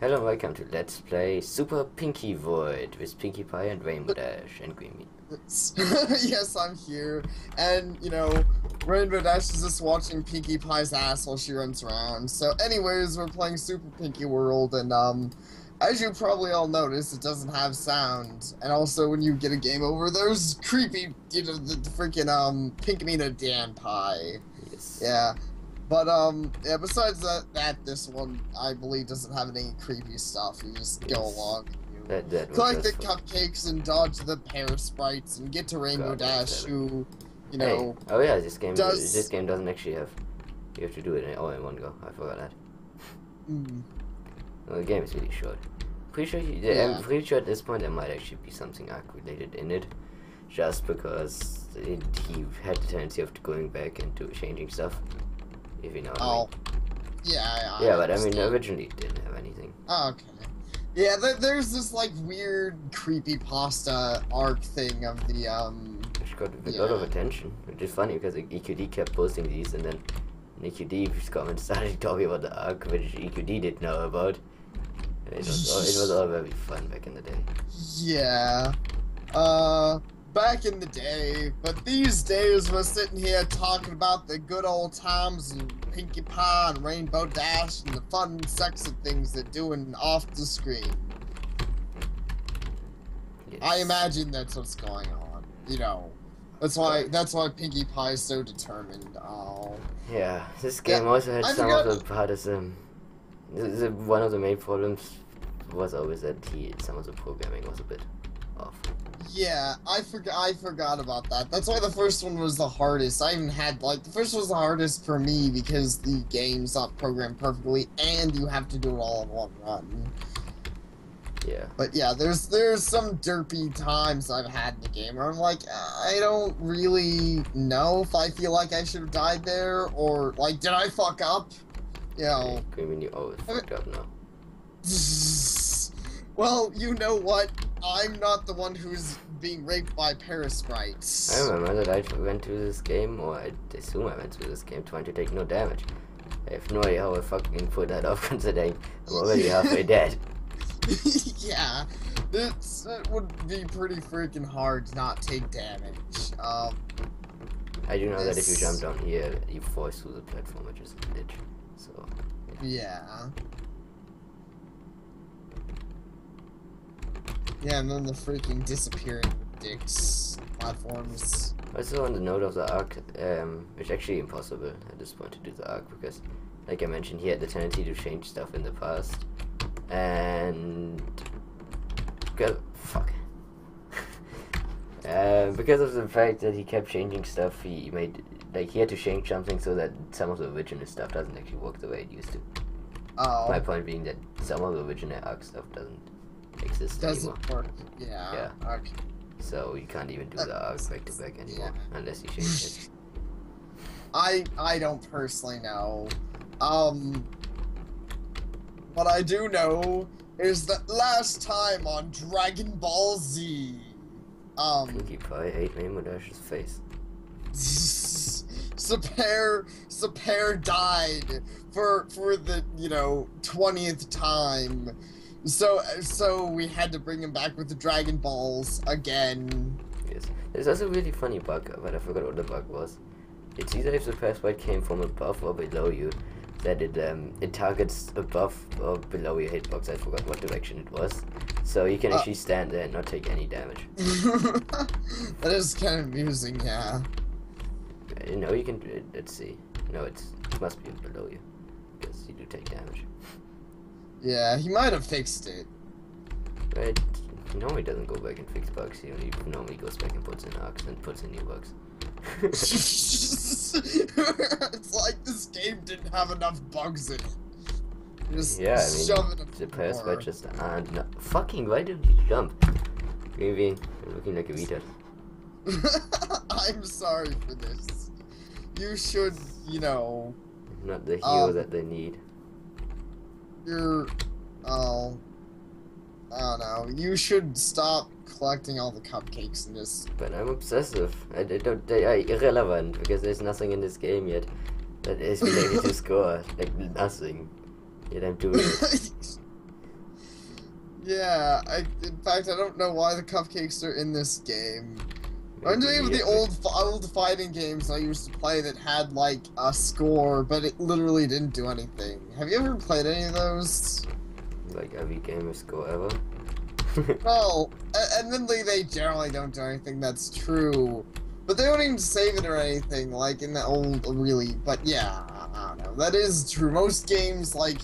Hello and welcome to Let's Play Super Pinkie Void with Pinkie Pie and Rainbow Dash and Greeny. Yes, I'm here, and Rainbow Dash is just watching Pinkie Pie's ass while she runs around. So, anyways, we're playing Super Pinkie World, and as you probably all noticed, it doesn't have sound. And also, when you get a game over, there's creepy, the freaking Pinkie Dan Pie. Yes. Yeah. But, yeah, besides that, this one, I believe, doesn't have any creepy stuff. You just go along and you collect the cupcakes and dodge the pear sprites and get to Rainbow Dash, who, Hey. Oh yeah, this game doesn't actually have... You have to do it all in one go. I forgot that. Well, the game is really short. I'm pretty sure at this point there might actually be something arc-related in it. Just because he had the tendency of going back and changing stuff. If you know what I mean. Yeah, but I mean, originally it didn't have anything. Okay. Yeah, there's this, like, weird creepypasta arc thing of the, Which got a lot of attention, which is funny because EQD kept posting these, and then EQD's comments started talking about the arc, which EQD didn't know about. It was all very fun back in the day. Yeah. Back in the day, but these days we're sitting here talking about the good old times and Pinkie Pie and Rainbow Dash and the fun, sexy things they're doing off the screen. Yes. I imagine that's what's going on. That's why Pinkie Pie is so determined. Oh. Yeah, this game also had some of the hardest. One of the main problems was always that some of the programming was a bit off. Yeah, I forgot about that. That's why the first one was the hardest. I even had, the first one was the hardest for me because the game's not programmed perfectly and you have to do it all in one run. Yeah. But yeah, there's some derpy times I've had in the game where I'm like, I don't really know if I feel like I should have died there or, like, did I fuck up? Hey, you always fucked up now. Well, you know what? I'm not the one who's being raped by parasprites. I remember that I went through this game, or I assume I went through this game trying to take no damage. I have no idea how I fucking put that off considering I'm already halfway dead. Yeah, it would be pretty freaking hard to not take damage. I do know that if you jump down here, you fall through the platform, which is a glitch. So, yeah. Yeah, and then the freaking disappearing dicks platforms. Also on the note of the arc, it's actually impossible at this point to do the arc because, like I mentioned, he had the tendency to change stuff in the past, and because of the fact that he kept changing stuff, he had to change something so that some of the original stuff doesn't actually work the way it used to. Oh. My point being that some of the original arc stuff doesn't exist anymore. Work. Yeah. Okay. So you can't even do the arc back to back anymore unless you change it. I don't personally know. What I do know is that last time on Dragon Ball Z, Pinkie Pie ate Rainbow Dash's face. Sapare died for the 20th time. So we had to bring him back with the Dragon Balls again. Yes. There's also a really funny bug, but I forgot what the bug was. It's either if the password came from above or below you, that it targets above or below your hitbox. I forgot what direction it was. So you can actually stand there and not take any damage. That is kind of amusing, yeah. No, you can. Let's see. No, it must be below you because you do take damage. Yeah, he might have fixed it. Right. He normally doesn't go back and fix bugs. He normally goes back and puts in arcs and puts in new bugs. It's like this game didn't have enough bugs in it. Just shove it the password just aren't enough. Fucking, why didn't you jump? Maybe looking like a retard. I'm sorry for this. You should, not the hero that they need. I don't know. You should stop collecting all the cupcakes and just... But I'm obsessive. They are irrelevant because there's nothing in this game yet that is related to score. Like nothing. Yet I'm doing it. Yeah, in fact, I don't know why the cupcakes are in this game. Reminds me of Maybe, the old fighting games I used to play that had, like, a score, but it literally didn't do anything. Have you ever played any of those? like every game of score ever. Well, admittedly, they generally don't do anything that's true. But they don't even save it or anything, like in the old, really. But yeah, I don't know. That is true. Most games, like,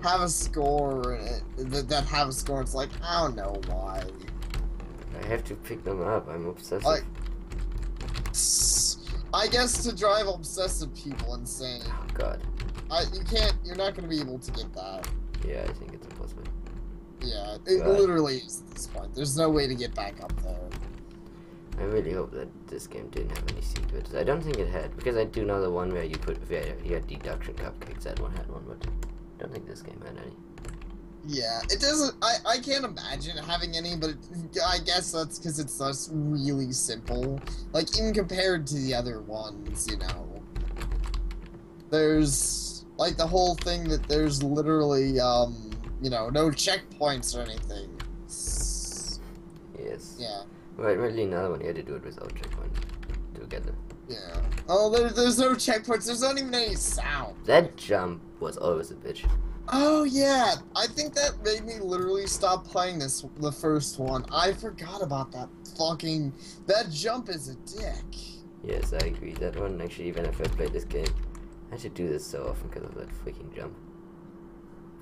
have a score that have a score. It's like, I don't know why. I have to pick them up. I'm obsessive. Like, I guess to drive obsessive people insane. Oh god. You're not gonna be able to get that. Yeah, I think it's impossible. Yeah, it literally is at this point. There's no way to get back up there. I really hope that this game didn't have any secrets. I don't think it had, because I do know the one where you had deduction cupcakes. That one had one, but I don't think this game had any. Yeah, it doesn't. I can't imagine having any, but I guess that's because it's just really simple. Like, even compared to the other ones, you know. There's, like, the whole thing that there's literally, you know, no checkpoints or anything. Yes. Yeah. Right, really, another one you had to do it without checkpoints together. Yeah. Oh, there's no checkpoints. There's not even any sound. That jump was always a bitch. Oh, yeah. I think that made me literally stop playing the first one. I forgot about that fucking... That jump is a dick. Yes, I agree. That one, actually, even if I played this game, I should do this so often because of that freaking jump.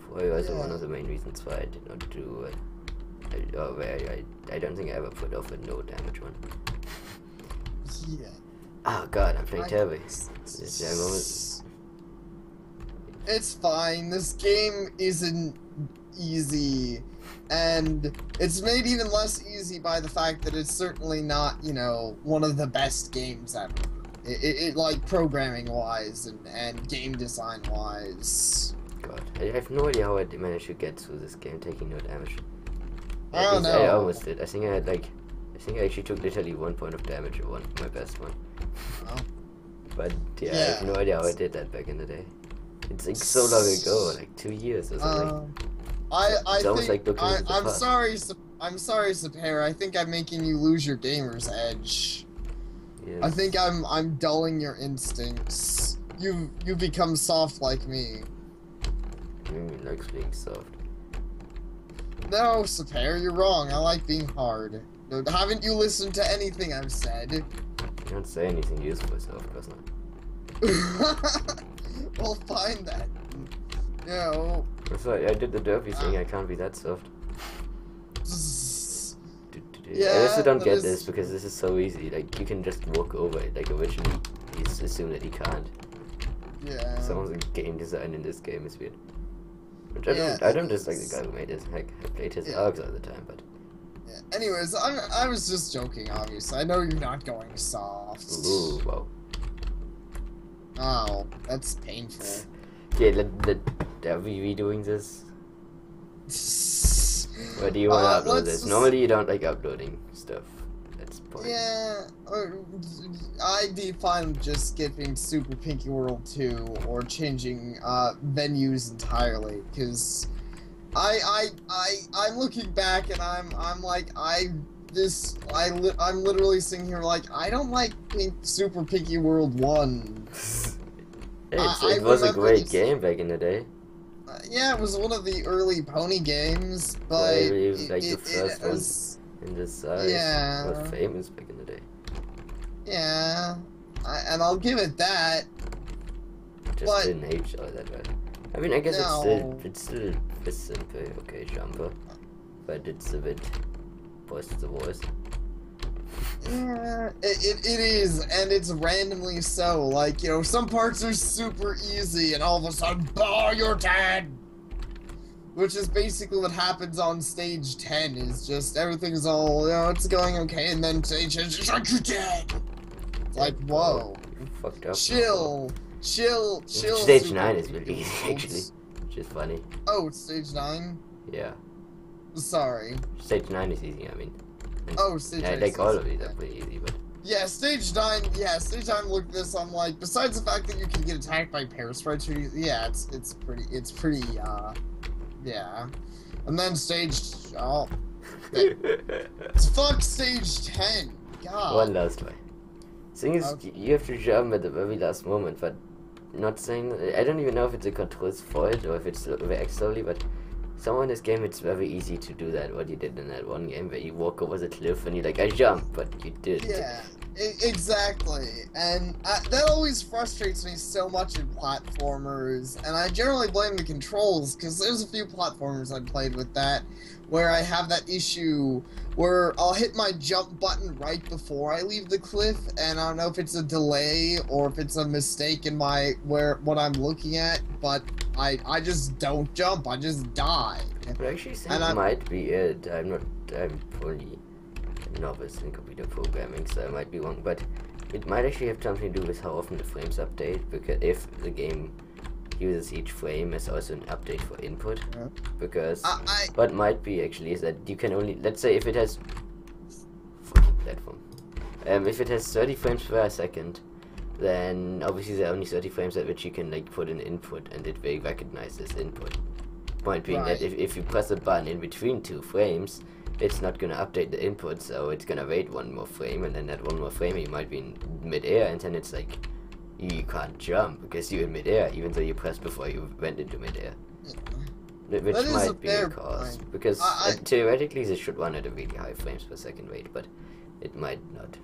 For also one of the main reasons why I did not do it. I don't think I ever put off a no damage one. Yeah. Oh god, I'm playing terribly. It's fine. This game isn't easy, and it's made even less easy by the fact that it's certainly not, you know, one of the best games ever. It like programming-wise and game design-wise. God, I have no idea how I managed to get through this game taking no damage. I don't know. I almost did. I think I actually took literally 1 point of damage at my best one. Oh. But yeah, I have no idea how I did that back in the day. It's like so long ago, like 2 years or something. I think like I'm sorry, Sapare. I think I'm making you lose your gamer's edge. Yes. I think I'm dulling your instincts. You've become soft like me. He likes being soft. No, Sapare, you're wrong. I like being hard. No, haven't you listened to anything I've said? You don't say anything useful, so of course not. Well, fine then. You know. That's right, I did the derpy thing, I can't be that soft. Yeah, I also don't get this because this is so easy. Like, you can just walk over it. Like, originally, he's assumed that he can't. Yeah. Some of the game design in this game is weird. Which Yeah, I don't dislike the guy who made it. Like, I played his arcs all the time, but... Yeah. Anyways, I was just joking, obviously. I know you're not going soft. Ooh, wow. Oh, that's painful. Yeah, are we redoing this? Or do you want to upload this? Normally you don't like uploading stuff. That's point. Yeah, I'd be fine with just skipping Super Pinkie World 2 or changing venues entirely, because I'm looking back and I'm like I'm literally sitting here like I don't like Super Pinkie World 1. It was a great game back in the day. Yeah, it was one of the early pony games, but it was like the first one in this size. Yeah. It was famous back in the day. Yeah, and I'll give it that. Just didn't age all that well. I mean, I guess it's still a simple, okay, jumper, but it's a bit voice to voice. Yeah, it is, and it's randomly so. Like, you know, some parts are super easy, and all of a sudden, oh, you're dead! Which is basically what happens on stage 10, is just everything's all, you know, it's going okay, and then stage 10 is just like, you're dead! It's like, whoa. You fucked up. Chill. Stage 9 is really easy, actually, which is funny. Oh, it's stage 9? Yeah. Sorry. Stage 9 is easy, I mean. Oh, stage 9. Like all of these are pretty easy, but... Yeah, stage 9, look at this, I'm like, besides the fact that you can get attacked by parasprites, yeah, it's pretty, yeah. And then stage... Oh. Fuck stage 10. God. One last try. Thing is, Okay. you have to jump at the very last moment, but not saying... I don't even know if it's a control's fault or if it's very slowly, but somehow in this game it's very easy to do that, what you did in that one game where you walk over the cliff and you're like, I jump, but you did. Yeah, exactly. And that always frustrates me so much in platformers, and I generally blame the controls, because there's a few platformers I've played with that, where I have that issue where I'll hit my jump button right before I leave the cliff, and I don't know if it's a delay or if it's a mistake in what I'm looking at, but I just don't jump, I just die. But actually, that might be it. I'm only a novice in computer programming, so I might be wrong, but it might actually have something to do with how often the frames update, because if the game uses each frame as also an update for input, because what might be actually is that you can only, let's say if it has fucking platform, if it has 30 frames per second, then obviously there are only 30 frames at which you can like put an input and it will recognize this input. Point being that if you press a button in between 2 frames, it's not gonna update the input, so it's gonna wait 1 more frame, and then that 1 more frame you might be in mid-air, and then it's like you can't jump because you're in mid-air, even though you pressed before you went into mid-air. Which might be a cause, because theoretically this should run at a really high frames per second rate, but it might not.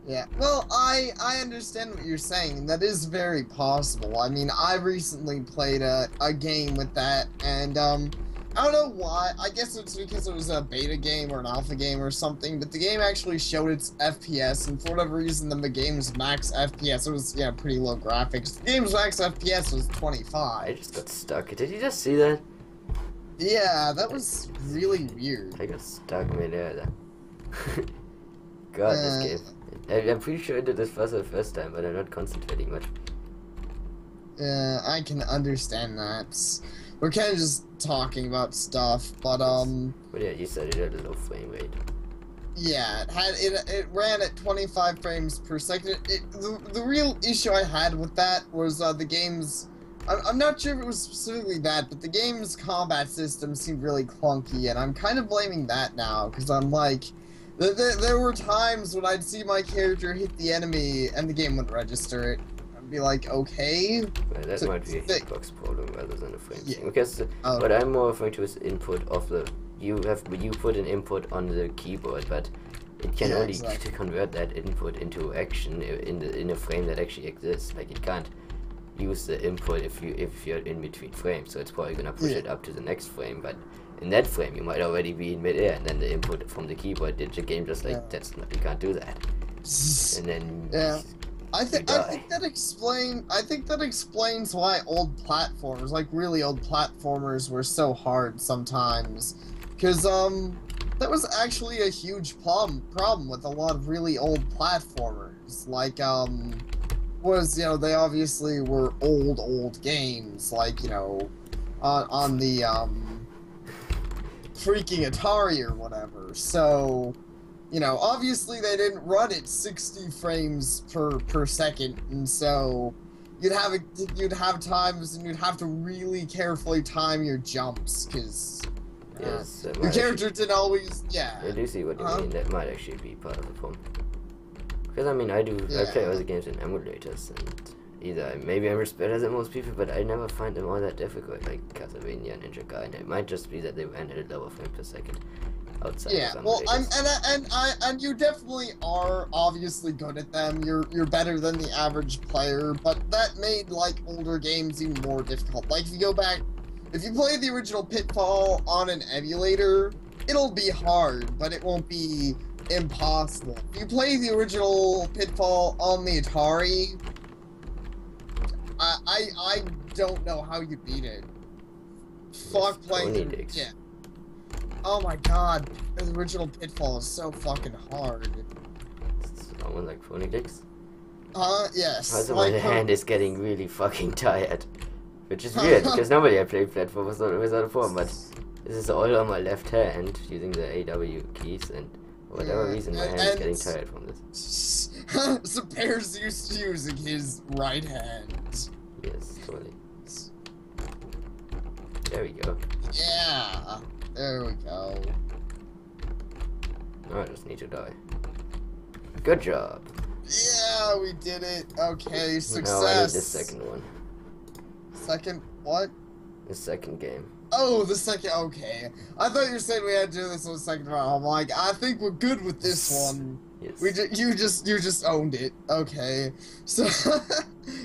Yeah, well, I understand what you're saying. That is very possible. I mean, I recently played a game with that, and I don't know why. I guess it's because it was a beta game or an alpha game or something, but the game actually showed its FPS, and for whatever reason, the game's max FPS, it was, yeah, pretty low graphics. The game's max FPS was 25. I just got stuck. Did you just see that? Yeah, that was really weird. I got stuck mid-air there. God, this game. I'm pretty sure I did this for the first time, but I'm not concentrating much. Yeah, I can understand that. We're kind of just talking about stuff, but But yeah, you said it had a low frame rate. Yeah, it ran at 25 frames per second. The real issue I had with that was the game's... I'm not sure if it was specifically that, but the game's combat system seemed really clunky, and I'm kind of blaming that now, because I'm like... There were times when I'd see my character hit the enemy and the game wouldn't register it. I'd be like, okay. Well, that might be a hitbox problem rather than a frame thing. Because what I'm more referring to is input of the... You put an input on the keyboard, but it can only convert that input into action in a frame that actually exists. Like it can't use the input if you're in between frames, so it's probably gonna push it up to the next frame, but in that frame you might already be in mid-air, and then the input from the keyboard did the game just like that's not, you can't do that. And then I think that explains why old platformers, like really old platformers, were so hard sometimes, because that was actually a huge problem with a lot of really old platformers. Like they obviously were old games, like, you know, on the freaking Atari or whatever. So, you know, obviously they didn't run at 60 frames per second, and so you'd have times and you'd have to really carefully time your jumps, because your character didn't always. I do see what you mean. That might actually be part of the problem. Because I mean, I play other games in emulators, and maybe I'm just better than most people, but I never find them all that difficult, like Castlevania and Ninja Gaiden. It might just be that they ran at a lower frame per second outside of emulators. and you definitely are obviously good at them. You're better than the average player, but that made like older games even more difficult. Like if you go back, if you play the original Pitfall on an emulator, it'll be hard, but it won't be impossible. If you play the original Pitfall on the Atari, I don't know how you beat it. Fuck playing it. Yeah. Oh my god, the original Pitfall is so fucking hard. Someone like phony dicks? Yes. Also, my hand is getting really fucking tired. Which is weird, because normally I play platforms without a form, but this is all on my left hand, using the AW keys, and for whatever reason my hand is getting tired from this. Sapare's used to using his right hand. Yes, totally. There we go. Yeah. need to die. Good job. Yeah, we did it. Okay, success. No, I need the second one. Second what? The second game. Oh, the second. Okay, I thought you were saying we had to do this on the second round. I'm like, I think we're good with this one. Yes. You just owned it. Okay, so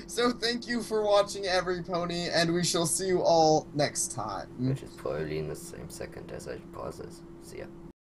so thank you for watching Every Pony, and we shall see you all next time. Which is probably in the same second as I pause this. See ya.